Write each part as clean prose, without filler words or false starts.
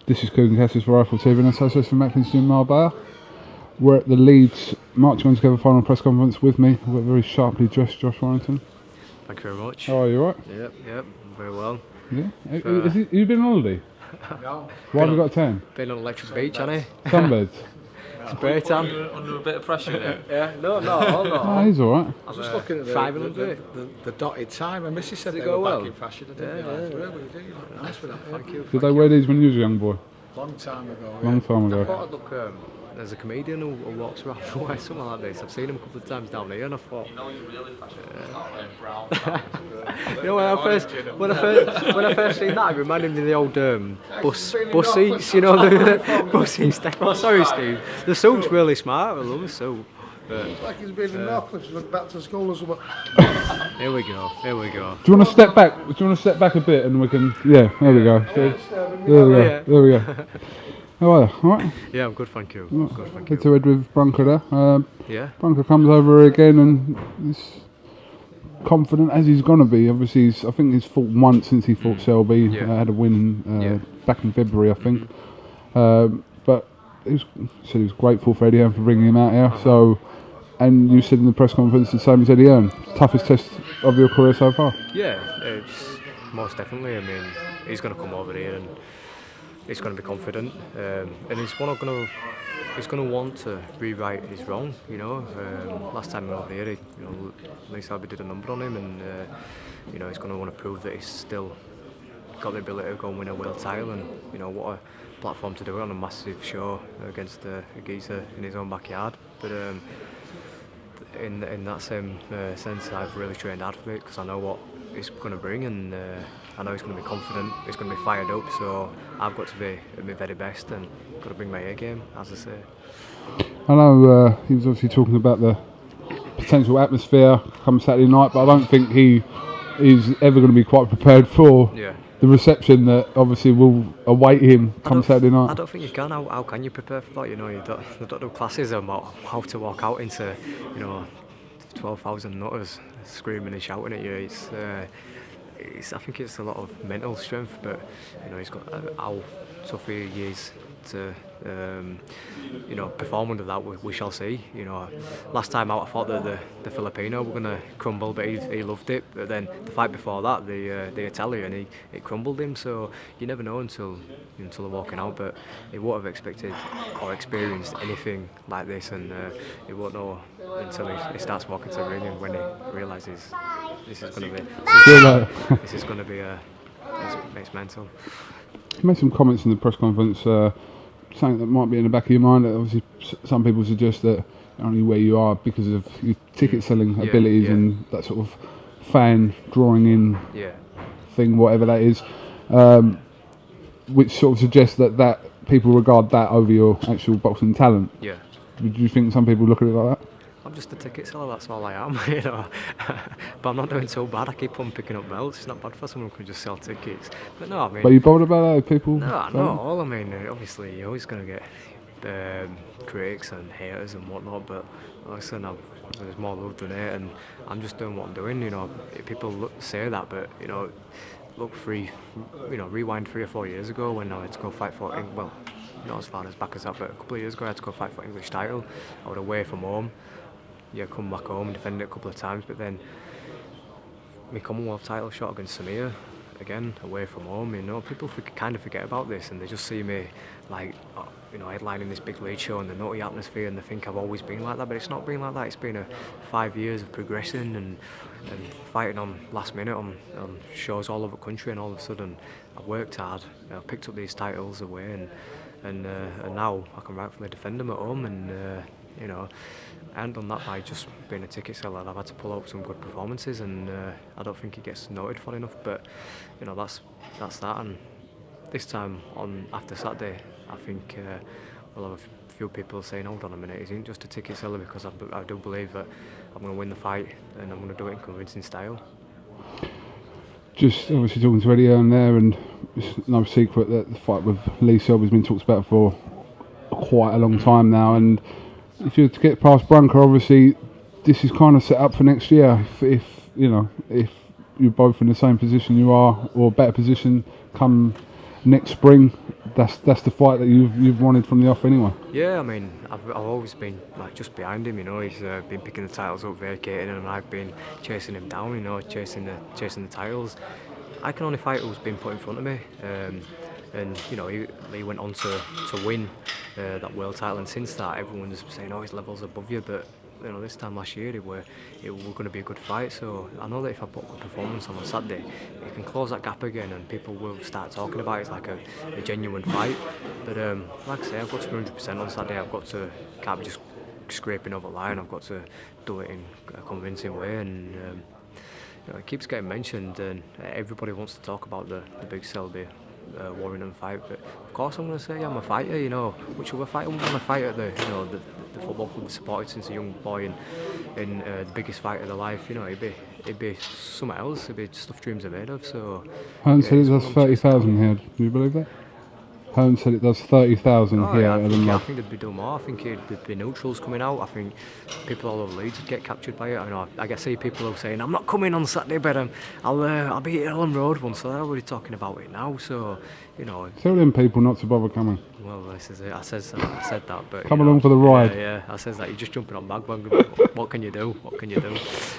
This is KUGAN CASSIUS for Rifle TV and Association for Macklin Jim Marbella. We're at the Leeds Marching On Together final press conference. With me, we're very sharply dressed Josh Warrington. Thank you very much. How are you, alright? Yep, very well. Yeah? You been on holiday? No. Why have you got a tan? Been on Electric Beach, hasn't he? Sunbeds? Spray tan. Under a bit of pressure there. Yeah, no, no. No, he's alright. I was just looking at the dotted time, and Missy said Did it they go were well? back in fashion. I didn't realise. Really, do you look nice with that? Thank you. Did they wear these when you was a young boy? Long time ago. Long time I ago. thought I'd look, there's a comedian who walks around the way, something like this. I've seen him a couple of times down here and I thought... You know you're really fashionable. You know, when I first seen that, it reminded me of the old bus seats, you know, the bus seats. Oh, sorry, Steve. The suit's really smart. I love the suit. It's like he's been in Northcliffe, went back to school or something. Here we go. Do you want to step back? Do you want to step back a bit and we can... Yeah, there we go. There we go. How are you? Alright? Yeah, I'm good, thank you. Good, thank Good you. to head with BRUNKER there. Yeah. BRUNKER comes over again and he's confident as he's going to be. Obviously, I think he's fought once since he fought Selby. Yeah. Had a win back in February, I think. But he said he was grateful for Eddie Hearn for bringing him out here. So, and you said in the press conference the same as Eddie Hearn, toughest test of your career so far. Yeah, it's most definitely. I mean, he's going to come over here and he's going to be confident, and he's going to want to rewrite his wrong. You know, last time we were over here, Lee Selby did a number on him, and he's going to want to prove that he's still got the ability to go and win a world title, and what a platform to do it on a massive show against a geezer in his own backyard. But in that same sense, I've really trained hard for it because I know what he's going to bring, and I know he's going to be confident, he's going to be fired up, so I've got to be at my very best and got to bring my A game, as I say. I know he was obviously talking about the potential atmosphere come Saturday night, but I don't think he is ever going to be quite prepared for the reception that obviously will await him come Saturday night. I don't think you can. How can you prepare for that? They don't do classes about how to walk out into 12,000 nutters screaming and shouting at you. I think it's a lot of mental strength, but he's got how tough he is to perform under that. We shall see. Last time out I thought that the Filipino were going to crumble, but he loved it. But then the fight before that, the Italian, it crumbled him. So you never know until they're walking out. But he won't have expected or experienced anything like this, and he won't know until he starts walking to the ring and when he realises this is going to be it's mental. You made some comments in the press conference, something that might be in the back of your mind. That obviously, some people suggest that only where you are because of your ticket selling abilities and that sort of fan drawing in thing, whatever that is, which sort of suggests that people regard that over your actual boxing talent. Yeah. Would you think some people look at it like that? I'm just a ticket seller, that's all I am, But I'm not doing so bad. I keep on picking up belts. It's not bad for someone who can just sell tickets. But no, I mean... But are you bothered about that, people? No, not all. I mean, obviously, you're always going to get critics and haters and whatnot, but listen, there's more love than hate, and I'm just doing what I'm doing, People say that, but, look, rewind 3 or 4 years ago when I had to go fight for... Well, not as far as back as that, but a couple of years ago I had to go fight for English title. I was away from home. Come back home and defend it a couple of times, but then my Commonwealth title shot against Samir, again, away from home, people kind of forget about this, and they just see me like, headlining this big league show and the nutty atmosphere, and they think I've always been like that, but it's not been like that. It's been 5 years of progressing and fighting on last minute on shows all over the country, and all of a sudden I've worked hard, I've picked up these titles away, and now I can rightfully defend them at home, and I haven't done that by just being a ticket seller. I've had to pull out some good performances, and I don't think it gets noted for enough. But that's that. And this time after Saturday, I think we'll have a few people saying, "Hold on a minute, he isn't just a ticket seller," because I do believe that I'm going to win the fight, and I'm going to do it in convincing style. Just obviously talking to Eddie Hearn there, and it's no secret that the fight with Lee Selby has been talked about for quite a long time now, and if you're to get past BRUNKER, obviously this is kind of set up for next year. If you're both in the same position you are, or better position come next spring, that's the fight that you've wanted from the off anyway. Yeah, I mean, I've always been like just behind him. You know, he's been picking the titles up, vacating, and I've been chasing him down. You know, chasing the titles. I can only fight who's been put in front of me. And you know, he went on to win that world title, and since that, everyone's saying, "Oh, his level's above you," but you know, this time last year it were going to be a good fight. So I know that if I put a performance on Saturday, it can close that gap again, and people will start talking about it. It's like a genuine fight. But like I say, I've got to be 100% on Saturday. Can't be just scraping over the line. I've got to do it in a convincing way, and you know, it keeps getting mentioned, and everybody wants to talk about the big Selby Warrington fight, but of course I'm going to say I'm a fighter. You know, which other fighter would want to fight at the football club supported since a young boy, in the biggest fight of their life. You know, it'd be something else. It'd be stuff dreams are made of. So Hearn said it does 30,000 here. Do you believe that? Hearn said it does 30,000 here. Yeah, I think they'd be doing more. I think there'd be neutrals coming out. I think people all over Leeds would get captured by it. I know I see people who are saying I'm not coming on Saturday, but I'll be at Ellen Road once. So they're already talking about it now. So you know. Tell them people not to bother coming. Well, this is it. I said that, but come along for the ride. Yeah, I says that you're just jumping on bandwagon. What can you do? What can you do?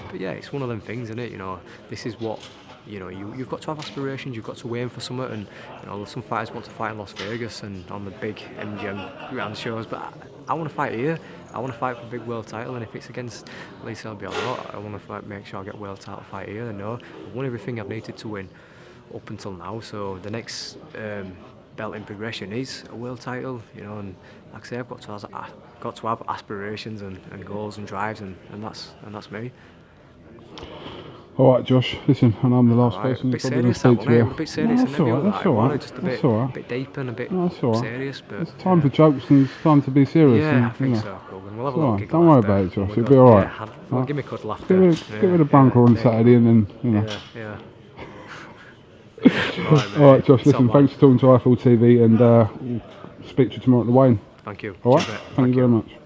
But yeah, it's one of them things, isn't it? You know, this is what. You know, you've got to have aspirations, you've got to aim for something, and you know, some fighters want to fight in Las Vegas and on the big MGM grand shows, but I want to fight here. I want to fight for a big world title, and if it's against Lisa Selby or not, I want to make sure I get a world title fight here. And no, I've won everything I've needed to win up until now, so the next belt in progression is a world title, you know, and like I say, I've got to have aspirations and goals and drives, and that's me. All right, Josh. Listen, and I'm the last person. A bit serious, that one, a bit serious. That's all right. That's all right. Just a bit deep and a bit serious. But it's time for jokes and it's time to be serious. Yeah, I think so, Kogan. We'll have a little giggle. Don't worry about it, Josh. It'll be all right. Well, give me a cuddle after. Give it a brunker on Saturday, and then you know. Yeah. All right, Josh. Listen, thanks for talking to iFall TV, and we'll speak to you tomorrow at the Wayne. Thank you. All right. Thank you very much.